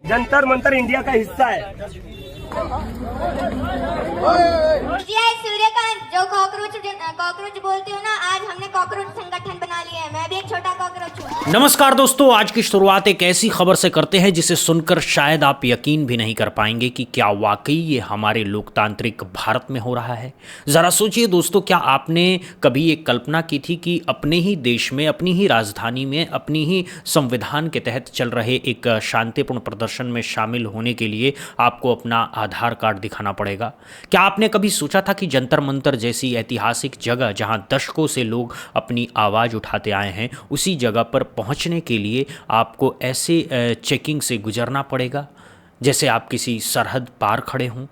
Jantar Mantar India का हिस्सा है। सूर्यकांत, जो कॉकरोच बोलते हो ना, आज हमने कॉकरोच संगठन बना लिया है। मैं भी एक छोटा कॉकरोच हूँ। नमस्कार दोस्तों, आज की शुरुआत एक ऐसी खबर से करते हैं जिसे सुनकर शायद आप यकीन भी नहीं कर पाएंगे कि क्या वाकई ये हमारे लोकतांत्रिक भारत में हो रहा है। ज़रा सोचिए दोस्तों, क्या आपने कभी ये कल्पना की थी कि अपने ही देश में, अपनी ही राजधानी में, अपनी ही संविधान के तहत चल रहे एक शांतिपूर्ण प्रदर्शन में शामिल होने के लिए आपको अपना आधार कार्ड दिखाना पड़ेगा? क्या आपने कभी सोचा था कि जंतर मंतर जैसी ऐतिहासिक जगह जहां दशकों से लोग अपनी आवाज़ उठाते आए हैं, उसी जगह पर पहुंचने के लिए आपको ऐसे चेकिंग से गुजरना पड़ेगा जैसे आप किसी सरहद पार खड़े हों,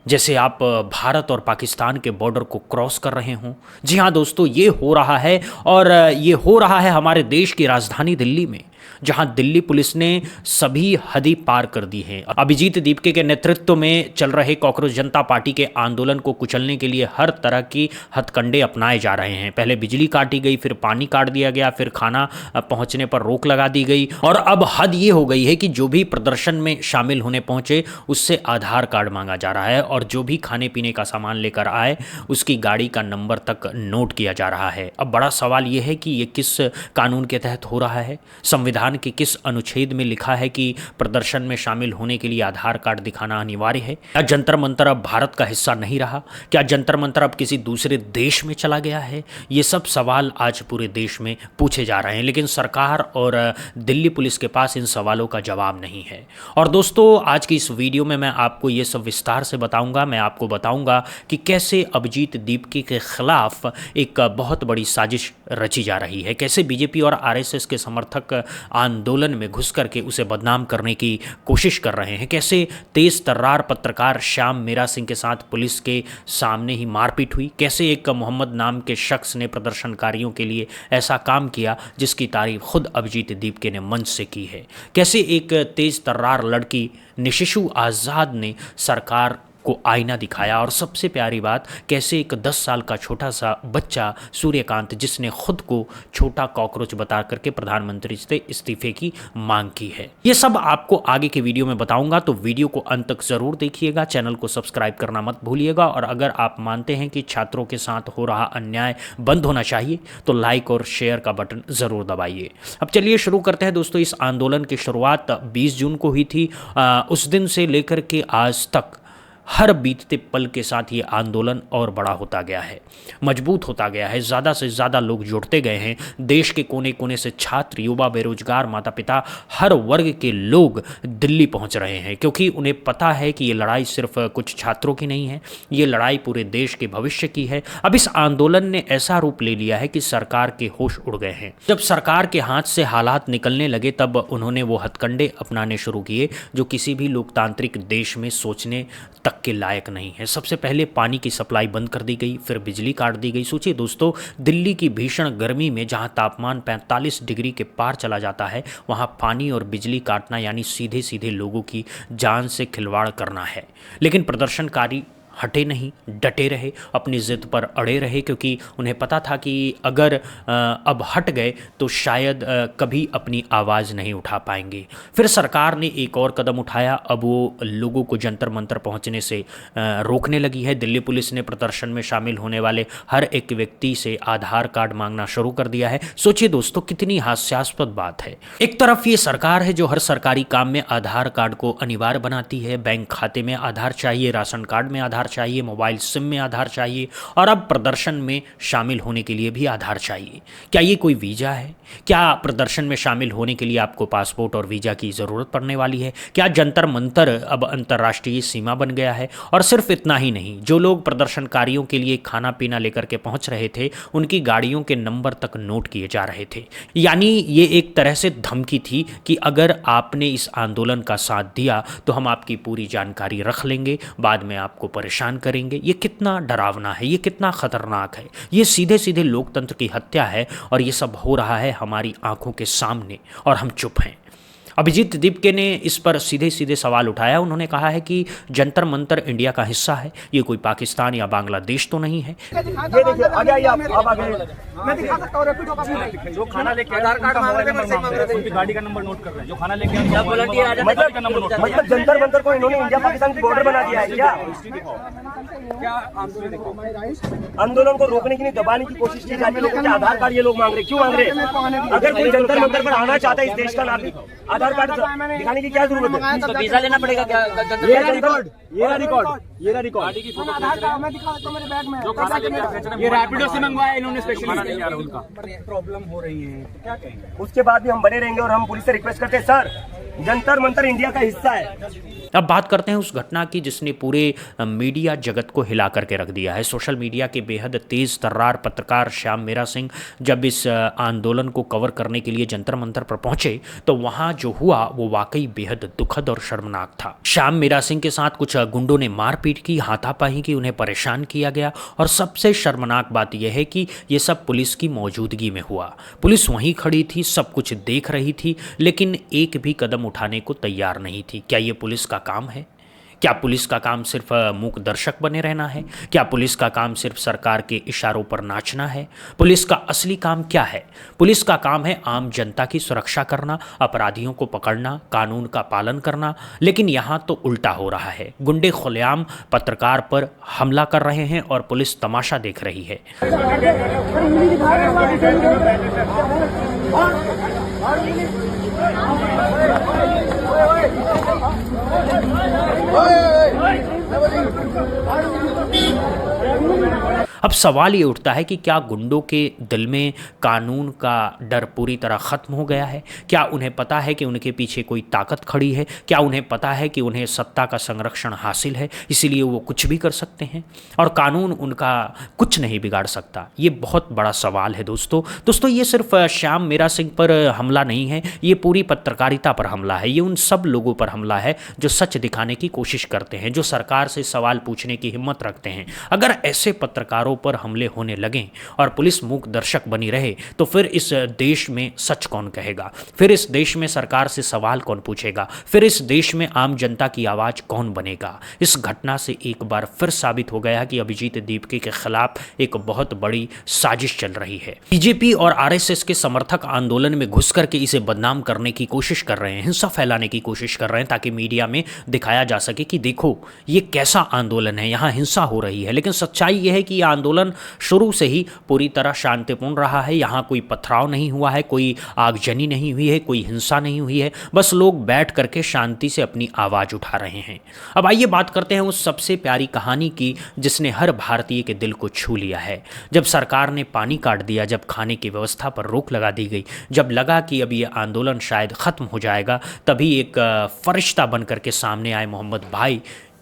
जैसे आप भारत और पाकिस्तान के बॉर्डर को क्रॉस कर रहे हों? जी हाँ दोस्तों, ये हो रहा है, और ये हो रहा है हमारे देश की राजधानी दिल्ली में, जहां दिल्ली पुलिस ने सभी हदें पार कर दी हैं। अभिजीत दीपके के नेतृत्व में चल रहे कॉकरोच जनता पार्टी के आंदोलन को कुचलने के लिए हर तरह की हथकंडे अपनाए जा रहे हैं। पहले बिजली काटी गई, फिर पानी काट दिया गया, फिर खाना पहुंचने पर रोक लगा दी गई, और अब हद ये हो गई है कि जो भी प्रदर्शन में शामिल होने पहुंचे उससे आधार कार्ड मांगा जा रहा है, और जो भी खाने पीने का सामान लेकर आए उसकी गाड़ी का नंबर तक नोट किया जा रहा है। अब बड़ा सवाल यह है कि ये किस कानून के तहत हो रहा है? संविधान के किस अनुच्छेद में लिखा है कि प्रदर्शन में शामिल होने के लिए आधार कार्ड दिखाना अनिवार्य है? क्या जंतर मंतर अब भारत का हिस्सा नहीं रहा? क्या जंतर मंतर अब किसी दूसरे देश में चला गया है? ये सब सवाल आज पूरे देश में पूछे जा रहे हैं, लेकिन सरकार और दिल्ली पुलिस के पास इन सवालों का जवाब नहीं है। और दोस्तों, आज की इस वीडियो में मैं आपको ये सब विस्तार से बताऊंगा। मैं आपको बताऊंगा कि कैसे अभिजीत दीपके के खिलाफ एक बहुत बड़ी साजिश रची जा रही है, कैसे बीजेपी और आरएसएस के समर्थक आंदोलन में घुस करके उसे बदनाम करने की कोशिश कर रहे हैं, कैसे तेज तर्रार पत्रकार श्याम मीरा सिंह के साथ पुलिस के सामने ही मारपीट हुई, कैसे एक मोहम्मद नाम के शख्स ने प्रदर्शनकारियों के लिए ऐसा काम किया जिसकी तारीफ खुद अभिजीत दीपके ने मंच से की है, कैसे एक तेज तर्रार लड़की निशिशु आज़ाद ने सरकार को आईना दिखाया, और सबसे प्यारी बात, कैसे एक 10 साल का छोटा सा बच्चा सूर्यकांत, जिसने खुद को छोटा कॉकरोच बता करके प्रधानमंत्री से इस्तीफे की मांग की है। ये सब आपको आगे के वीडियो में बताऊंगा, तो वीडियो को अंत तक जरूर देखिएगा। चैनल को सब्सक्राइब करना मत भूलिएगा, और अगर आप मानते हैं कि छात्रों के साथ हो रहा अन्याय बंद होना चाहिए तो लाइक और शेयर का बटन जरूर दबाइए। अब चलिए शुरू करते हैं दोस्तों। इस आंदोलन की शुरुआत 20 जून को हुई थी। उस दिन से लेकर के आज तक हर बीतते पल के साथ ये आंदोलन और बड़ा होता गया है, मजबूत होता गया है, ज़्यादा से ज़्यादा लोग जुड़ते गए हैं। देश के कोने कोने से छात्र, युवा, बेरोजगार, माता पिता, हर वर्ग के लोग दिल्ली पहुंच रहे हैं, क्योंकि उन्हें पता है कि ये लड़ाई सिर्फ कुछ छात्रों की नहीं है, ये लड़ाई पूरे देश के भविष्य की है। अब इस आंदोलन ने ऐसा रूप ले लिया है कि सरकार के होश उड़ गए हैं। जब सरकार के हाथ से हालात निकलने लगे, तब उन्होंने वो हथकंडे अपनाने शुरू किए जो किसी भी लोकतांत्रिक देश में सोचने तक के लायक नहीं है। सबसे पहले पानी की सप्लाई बंद कर दी गई, फिर बिजली काट दी गई। सोचिए दोस्तों, दिल्ली की भीषण गर्मी में जहां तापमान 45 डिग्री के पार चला जाता है, वहां पानी और बिजली काटना यानी सीधे सीधे लोगों की जान से खिलवाड़ करना है। लेकिन प्रदर्शनकारी हटे नहीं, डटे रहे, अपनी जिद पर अड़े रहे, क्योंकि उन्हें पता था कि अगर अब हट गए तो शायद कभी अपनी आवाज़ नहीं उठा पाएंगे। फिर सरकार ने एक और कदम उठाया। अब वो लोगों को जंतर मंतर पहुंचने से रोकने लगी है। दिल्ली पुलिस ने प्रदर्शन में शामिल होने वाले हर एक व्यक्ति से आधार कार्ड मांगना शुरू कर दिया है। सोचिए दोस्तों, कितनी हास्यास्पद बात है। एक तरफ ये सरकार है जो हर सरकारी काम में आधार कार्ड को अनिवार्य बनाती है, बैंक खाते में आधार चाहिए, राशन कार्ड में आधार चाहिए, मोबाइल सिम में आधार चाहिए, और अब प्रदर्शन में शामिल होने के लिए भी आधार चाहिए। क्या ये कोई वीज़ा है? क्या प्रदर्शन में शामिल होने के लिए आपको पासपोर्ट और वीज़ा की ज़रूरत पड़ने वाली है? क्या जंतर मंतर अब अंतर्राष्ट्रीय सीमा बन गया है? और सिर्फ इतना ही नहीं, जो लोग प्रदर्शनकारियों के लिए खाना पीना लेकर के पहुंच रहे थे, उनकी गाड़ियों के नंबर तक नोट किए जा रहे थे। यानी ये एक तरह से धमकी थी कि अगर आपने इस आंदोलन का साथ दिया तो हम आपकी पूरी जानकारी रख लेंगे, बाद में आपको परेशान करेंगे। ये कितना डरावना है, ये कितना खतरनाक है। ये सीधे सीधे लोकतंत्र की हत्या है, और ये सब हो रहा है हमारी आंखों के सामने, और हम चुप हैं। अभिजीत दीपके ने इस पर सीधे सीधे सवाल उठाया। उन्होंने कहा है कि जंतर मंतर इंडिया का हिस्सा है, ये कोई पाकिस्तान या बांग्लादेश तो नहीं है। ये देखिए आ गया, आप आ गए। मैं दिखा सकता हूं रैपिडो का भी। जो खाना लेके आधार कार्ड मांग रहे हैं, उनकी गाड़ी का नंबर नोट कर रहे हैं। जो खाना लेके आया मतलब जंतर मंतर को इन्होंने इंडिया पाकिस्तान की बॉर्डर बना दिया है क्या? आंदोलन को रोकने की नहीं, दबाने की कोशिश की जाती है। लोगों के आधार कार्ड ये लोग मांग रहे, क्यों मांग रहे? अगर कोई जंतर मंतर पर आना चाहता है इस देश का नागरिक, आधार कार्ड दिखाने की क्या जरूरत है? तो वीजा लेना पड़ेगा क्या? ये रिकॉर्ड मैं दिखा सकता हूं मेरे बैग में। जो खाना लेके आया ये रैपिडो से मंगवाया इन्होंने, स्पेशली खाना लेके आ रहा उनका प्रॉब्लम हो रही है, क्या कहेंगे? उसके बाद भी हम बने रहेंगे और हम पुलिस से रिक्वेस्ट करते हैं, सर जंतर मंतर इंडिया का हिस्सा है। अब बात करते हैं उस घटना की जिसने पूरे मीडिया जगत को हिला करके रख दिया है। सोशल मीडिया के बेहद तेज तर्रार पत्रकार श्याम मीरा सिंह जब इस आंदोलन को कवर करने के लिए जंतर मंतर पर पहुंचे तो वहां जो हुआ वो वाकई बेहद दुखद और शर्मनाक था। श्याम मीरा सिंह के साथ कुछ गुंडों ने मारपीट की, हाथापाई की, उन्हें परेशान किया गया और सबसे शर्मनाक बात यह है कि ये सब पुलिस की मौजूदगी में हुआ। पुलिस वहीं खड़ी थी, सब कुछ देख रही थी, लेकिन एक भी कदम उठाने को तैयार नहीं थी। क्या ये पुलिस का काम है? क्या पुलिस का काम सिर्फ मूक दर्शक बने रहना है? क्या पुलिस का काम सिर्फ सरकार के इशारों पर नाचना है? पुलिस का असली काम क्या है? पुलिस का काम है आम जनता की सुरक्षा करना, अपराधियों को पकड़ना, कानून का पालन करना। लेकिन यहाँ तो उल्टा हो रहा है। गुंडे खुलेआम पत्रकार पर हमला कर रहे हैं और पुलिस तमाशा देख रही है। अब सवाल ये उठता है कि क्या गुंडों के दिल में कानून का डर पूरी तरह ख़त्म हो गया है? क्या उन्हें पता है कि उनके पीछे कोई ताकत खड़ी है? क्या उन्हें पता है कि उन्हें सत्ता का संरक्षण हासिल है, इसीलिए वो कुछ भी कर सकते हैं और कानून उनका कुछ नहीं बिगाड़ सकता? ये बहुत बड़ा सवाल है दोस्तों। ये सिर्फ श्याम मीरा सिंह पर हमला नहीं है, ये पूरी पत्रकारिता पर हमला है। ये उन सब लोगों पर हमला है जो सच दिखाने की कोशिश करते हैं, जो सरकार से सवाल पूछने की हिम्मत रखते हैं। अगर ऐसे पत्रकारों पर हमले होने लगें और पुलिस मूक दर्शक बनी रहे तो फिर इस देश में सच कौन कहेगा? फिर इस देश में सरकार से सवाल कौन पूछेगा? फिर इस देश में आम जनता की आवाज कौन बनेगा? इस घटना से एक बार फिर साबित हो गया कि अभिजीत दीपके के खिलाफ एक बहुत बड़ी साजिश चल रही है। बीजेपी और आरएसएस के समर्थक आंदोलन में घुस करके इसे बदनाम करने की कोशिश कर रहे हैं, हिंसा फैलाने की कोशिश कर रहे हैं ताकि मीडिया में दिखाया जा सके कि देखो ये कैसा आंदोलन है, यहाँ हिंसा हो रही है। लेकिन सच्चाई यह है कि यह आंदोलन शुरू से ही पूरी तरह शांतिपूर्ण रहा है। यहाँ कोई पथराव नहीं हुआ है, कोई आगजनी नहीं हुई है, कोई हिंसा नहीं हुई है। बस लोग बैठ करके शांति से अपनी आवाज़ उठा रहे हैं। अब आइए बात करते हैं उस सबसे प्यारी कहानी की जिसने हर भारतीय के दिल को छू लिया है। जब सरकार ने पानी काट दिया, जब खाने की व्यवस्था पर रोक लगा दी गई, जब लगा कि अब ये आंदोलन शायद ख़त्म हो जाएगा, तभी एक फरिश्ता बन करके सामने आए मोहम्मद भाई।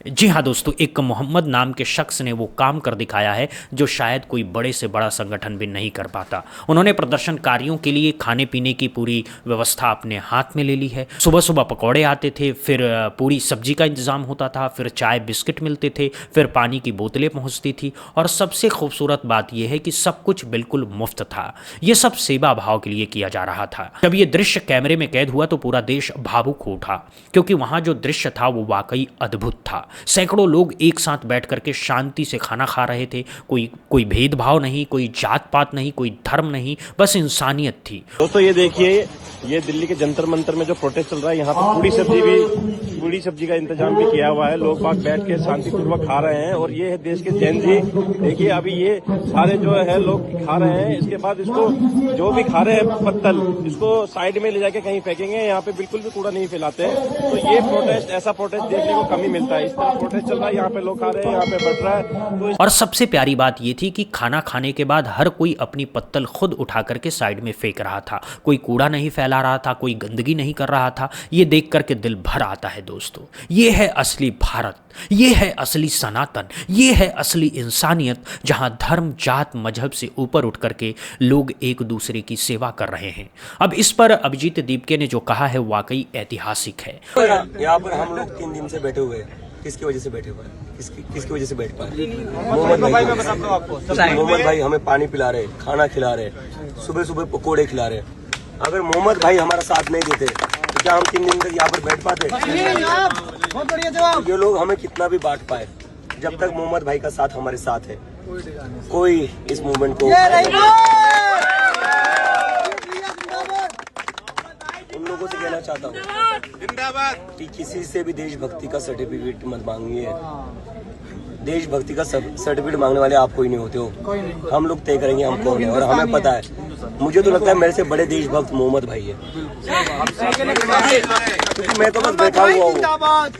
जी हाँ दोस्तों, एक मोहम्मद नाम के शख्स ने वो काम कर दिखाया है जो शायद कोई बड़े से बड़ा संगठन भी नहीं कर पाता। उन्होंने प्रदर्शनकारियों के लिए खाने पीने की पूरी व्यवस्था अपने हाथ में ले ली है। सुबह सुबह पकौड़े आते थे, फिर पूरी सब्जी का इंतज़ाम होता था, फिर चाय बिस्किट मिलते थे, फिर पानी की बोतलें पहुँचती थी और सबसे खूबसूरत बात यह है कि सब कुछ बिल्कुल मुफ्त था। ये सब सेवा भाव के लिए किया जा रहा था। जब ये दृश्य कैमरे में कैद हुआ तो पूरा देश भावुक हो उठा, क्योंकि वहाँ जो दृश्य था वो वाकई अद्भुत था। सैकड़ों लोग एक साथ बैठ करके शांति से खाना खा रहे थे। कोई भेदभाव नहीं, कोई जात पात नहीं, कोई धर्म नहीं, बस इंसानियत थी। दोस्तों ये देखिए, ये दिल्ली के जंतर मंतर में जो प्रोटेस्ट चल रहा है, यहाँ पर पूरी सब्जी का इंतजाम भी किया हुआ है। लोग बाग बैठ के शांतिपूर्वक खा रहे हैं और ये है देश के जैन जी। देखिए अभी ये सारे जो है लोग खा रहे हैं, इसके बाद इसको जो भी खा रहे हैं पत्तल, इसको साइड में ले जाके कहीं फेंकेंगे। यहाँ पे बिल्कुल भी कूड़ा नहीं फैलाते हैं। तो ये प्रोटेस्ट, ऐसा प्रोटेस्ट देखने को कम ही मिलता है। इस तरह प्रोटेस्ट चल रहा है, यहाँ पे लोग खा रहे हैं, यहाँ पे बढ़ रहा है। तो और सबसे प्यारी बात ये थी कि खाना खाने के बाद हर कोई अपनी पत्तल खुद उठा करके साइड में फेंक रहा था। कोई कूड़ा नहीं फैला रहा था, कोई गंदगी नहीं कर रहा था। ये देख करके दिल भर आता है दोस्तों। ये है असली भारत, ये है असली सनातन, ये है असली इंसानियत, जहां धर्म जात मजहब से ऊपर उठ करके लोग एक दूसरे की सेवा कर रहे हैं। अब इस पर अभिजीत दीपके ने जो कहा है वाकई ऐतिहासिक है। यहाँ पर हम लोग 3 दिन से बैठे हुए हैं। किसकी वजह से बैठे हुए हैं? किसकी वजह से बैठ पाए? मोहम्मद भाई हमें पानी पिला रहे, खाना खिला रहे, सुबह सुबह पकोड़े खिला रहे। अगर मोहम्मद भाई हमारा साथ नहीं देते क्या हम 3 दिन तक यहाँ पर बैठ पाते? बहुत बढ़िया जवाब। ये लोग हमें कितना भी बांट पाए, जब तक मोहम्मद भाई का साथ हमारे साथ है, कोई इस मूवमेंट को उन लोगों से कहना चाहता हूँ कि किसी से भी देशभक्ति का सर्टिफिकेट मत मांगिए। देशभक्ति का सर्टिफिकेट मांगने वाले आप कोई नहीं होते हो। हम लोग तय करेंगे हम कौन है, और हमें पता है। मुझे तो लगता है मेरे से बड़े देशभक्त मोहम्मद भाई है, क्योंकि मैं तो बस बैठा हुआ हूँ।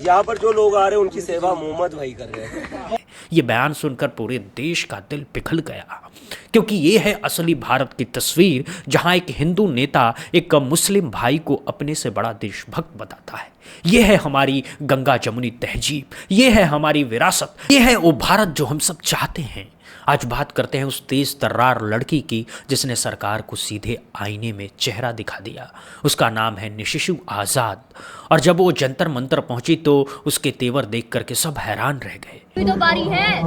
यहाँ पर जो लोग आ रहे हैं उनकी सेवा मोहम्मद भाई कर रहे हैं। ये बयान सुनकर पूरे देश का दिल पिघल गया, क्योंकि ये है असली भारत की तस्वीर, जहां एक हिंदू नेता एक मुस्लिम भाई को अपने से बड़ा देशभक्त बताता है। ये है हमारी गंगा जमुनी तहजीब, ये है हमारी विरासत, ये है वो भारत जो हम सब चाहते हैं। आज बात करते हैं उस तेज तर्रार लड़की की जिसने सरकार को सीधे आईने में चेहरा दिखा दिया। उसका नाम है निशिशु आज़ाद, और जब वो जंतर मंतर पहुंची तो उसके तेवर देख करके सब हैरान रह गए। तो बारी है,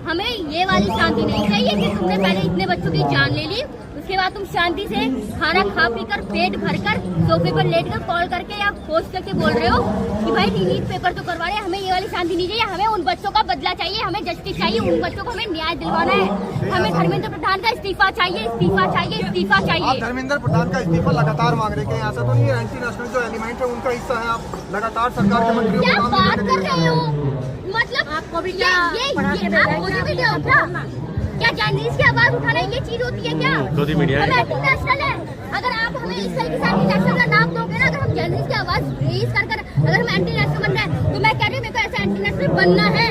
हमें ये वाली शांति नहीं चाहिए कि तुमने पहले इतने बच्चों की जान ले ली, उसके बाद तुम शांति से खाना खा पी कर पेट भर कर सोफे पर लेट कर कॉल करके या पोस्ट करके बोल रहे हो कि भाई नीट पेपर तो करवा रहे हैं। हमें ये वाली शांति नहीं चाहिए, हमें उन बच्चों का बदला चाहिए, हमें जस्टिस चाहिए, उन बच्चों को हमें न्याय दिलवाना है। हमें धर्मेंद्र प्रधान का इस्तीफा चाहिए, इस्तीफा चाहिए, इस्तीफा चाहिए। धर्मेंद्र प्रधान का इस्तीफा लगातार मांग रहे हैं, ऐसा तो नहीं है एंटी नेशनल जो एलिमेंट है उनका हिस्सा है, आप लगातार सरकार के मंत्रियों क्या को बात कर रहे हो? मतलब आपको भी क्या क्या जर्नलिस्ट की आवाज उठाना ये चीज होती है क्या? हम इंटरनेशनल है, अगर आप हमें इस तरह के साथ नेशनल का नाम दोगे ना, अगर हम जर्नलिस्ट की आवाज रेज कर अगर हम एंटी नेशनल बनना है, तो मैं कह रही हूँ मेरे को ऐसा एंटी नेशनल बनना है,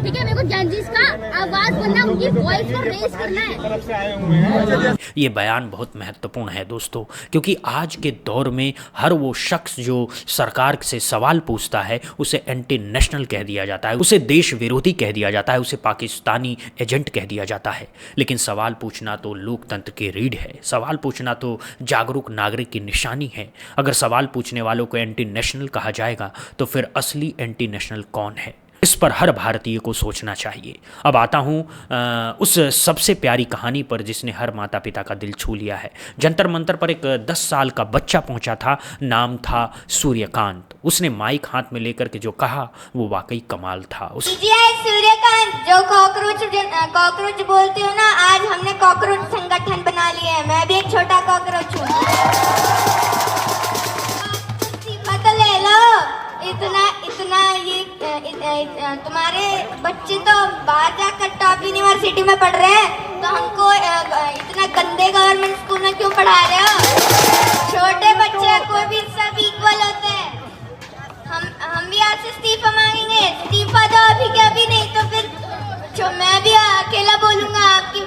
ठीक है? मेरे को जर्नलिस्ट का आवाज बनना, उनकी वॉइस को रेज करना है। ये बयान बहुत महत्वपूर्ण है दोस्तों, क्योंकि आज के दौर में हर वो शख्स जो सरकार से सवाल पूछता है उसे एंटी नेशनल कह दिया जाता है, उसे देश विरोधी कह दिया जाता है, उसे पाकिस्तानी एजेंट कह दिया जाता है। लेकिन सवाल पूछना तो लोकतंत्र की रीढ़ है, सवाल पूछना तो जागरूक नागरिक की निशानी है। अगर सवाल पूछने वालों को एंटी नेशनल कहा जाएगा तो फिर असली एंटी नेशनल कौन है? इस पर हर भारतीय को सोचना चाहिए। अब आता हूँ उस सबसे प्यारी कहानी पर जिसने हर माता पिता का दिल छू लिया है। जंतर मंतर पर एक 10 साल का बच्चा पहुंचा था, नाम था सूर्यकांत। उसने माइक हाथ में लेकर के जो कहा वो वाकई कमाल था। सूर्यकांत, जो कॉकरोच बोलते हो ना, आज हमने कॉकरोच संगठन बना लिया है। मैं भी एक छोटा कॉकरोच हूँ। मतलब ले लो, इतना ये तुम्हारे बच्चे तो बाहर जाकर टॉप यूनिवर्सिटी में पढ़ रहे हैं, तो हमको इतना गंदे गवर्नमेंट स्कूल में क्यों पढ़ा रहे हो? छोटे बच्चे को भी सब इक्वल होते हैं। हम भी आपसे इस्तीफा मांगेंगे, इस्तीफा दो अभी के अभी, नहीं तो फिर मैं भी अकेला बोलूंगा आपकी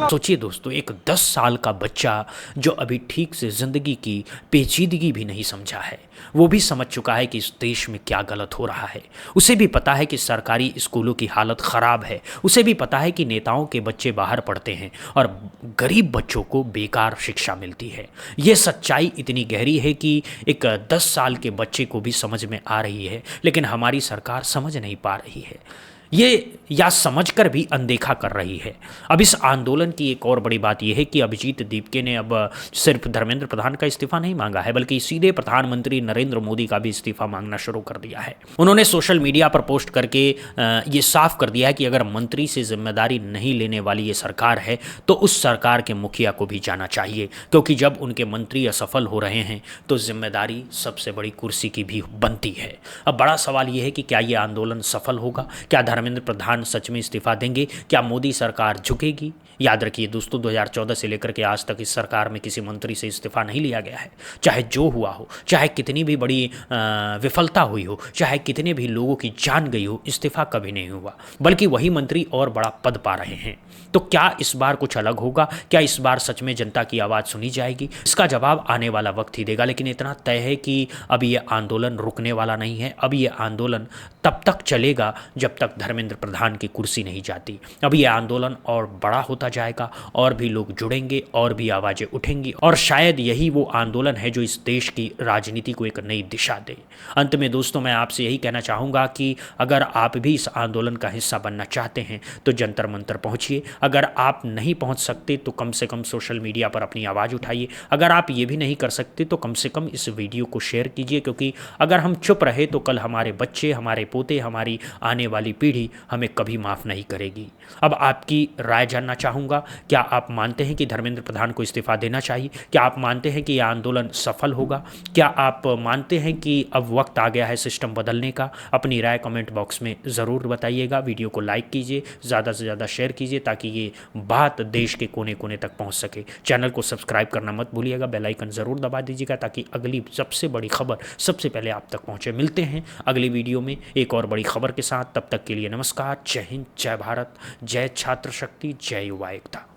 सोचिए दोस्तों, एक 10 साल का बच्चा जो अभी ठीक से जिंदगी की पेचीदगी भी नहीं समझा है, वो भी समझ चुका है कि इस देश में क्या गलत हो रहा है। उसे भी पता है कि सरकारी स्कूलों की हालत ख़राब है, उसे भी पता है कि नेताओं के बच्चे बाहर पढ़ते हैं और गरीब बच्चों को बेकार शिक्षा मिलती है। ये सच्चाई इतनी गहरी है कि एक 10 साल के बच्चे को भी समझ में आ रही है, लेकिन हमारी सरकार समझ नहीं पा रही है। ये या समझकर भी अनदेखा कर रही है। अब इस आंदोलन की एक और बड़ी बात यह है कि अभिजीत दीपके ने अब सिर्फ धर्मेंद्र प्रधान का इस्तीफा नहीं मांगा है, बल्कि सीधे प्रधानमंत्री नरेंद्र मोदी का भी इस्तीफा मांगना शुरू कर दिया है। उन्होंने सोशल मीडिया पर पोस्ट करके ये साफ कर दिया है कि अगर मंत्री से जिम्मेदारी नहीं लेने वाली ये सरकार है तो उस सरकार के मुखिया को भी जाना चाहिए, क्योंकि जब उनके मंत्री असफल हो रहे हैं तो जिम्मेदारी सबसे बड़ी कुर्सी की भी बनती है। अब बड़ा सवाल ये है कि क्या ये आंदोलन सफल होगा? क्या धर्मेंद्र प्रधान सच में इस्तीफा देंगे? क्या मोदी सरकार झुकेगी? याद रखिए दोस्तों, 2014 से लेकर के आज तक इस सरकार में किसी मंत्री से इस्तीफा नहीं लिया गया है। चाहे जो हुआ हो, चाहे कितनी भी बड़ी विफलता हुई हो, चाहे कितने भी लोगों की जान गई हो, इस्तीफा कभी नहीं हुआ, बल्कि वही मंत्री और बड़ा पद पा रहे हैं। तो क्या इस बार कुछ अलग होगा? क्या इस बार सच में जनता की आवाज़ सुनी जाएगी? इसका जवाब आने वाला वक्त ही देगा। लेकिन इतना तय है कि अब ये आंदोलन रुकने वाला नहीं है। अब ये आंदोलन तब तक चलेगा जब तक धर्मेंद्र प्रधान की कुर्सी नहीं जाती। अब ये आंदोलन और बड़ा होता जाएगा और भी लोग जुड़ेंगे और भी आवाज़ें उठेंगी और शायद यही वो आंदोलन है जो इस देश की राजनीति को एक नई दिशा दे। अंत में दोस्तों मैं आपसे यही कहना चाहूँगा कि अगर आप भी इस आंदोलन का हिस्सा बनना चाहते हैं तो जंतर मंतर पहुँचिए। अगर आप नहीं पहुँच सकते तो कम से कम सोशल मीडिया पर अपनी आवाज़ उठाइए। अगर आप ये भी नहीं कर सकते तो कम से कम इस वीडियो को शेयर कीजिए, क्योंकि अगर हम चुप रहे तो कल हमारे बच्चे, हमारे पोते, हमारी आने वाली पीढ़ी हमें कभी माफ़ नहीं करेगी। अब आपकी राय जानना चाहूँगा, क्या आप मानते हैं कि धर्मेंद्र प्रधान को इस्तीफा देना चाहिए? क्या आप मानते हैं कि यह आंदोलन सफल होगा? क्या आप मानते हैं कि अब वक्त आ गया है सिस्टम बदलने का? अपनी राय कमेंट बॉक्स में ज़रूर बताइएगा। वीडियो को लाइक कीजिए, ज़्यादा से ज़्यादा शेयर कीजिए ताकि ये बात देश के कोने कोने तक पहुँच सके। चैनल को सब्सक्राइब करना मत भूलिएगा, बेल आइकन ज़रूर दबा दीजिएगा ताकि अगली सबसे बड़ी खबर सबसे पहले आप तक पहुँचे। मिलते हैं अगली वीडियो में एक और बड़ी खबर के साथ। तब तक के लिए नमस्कार। जय हिंद, जय भारत, जय छात्र शक्ति, जय युवा एकता।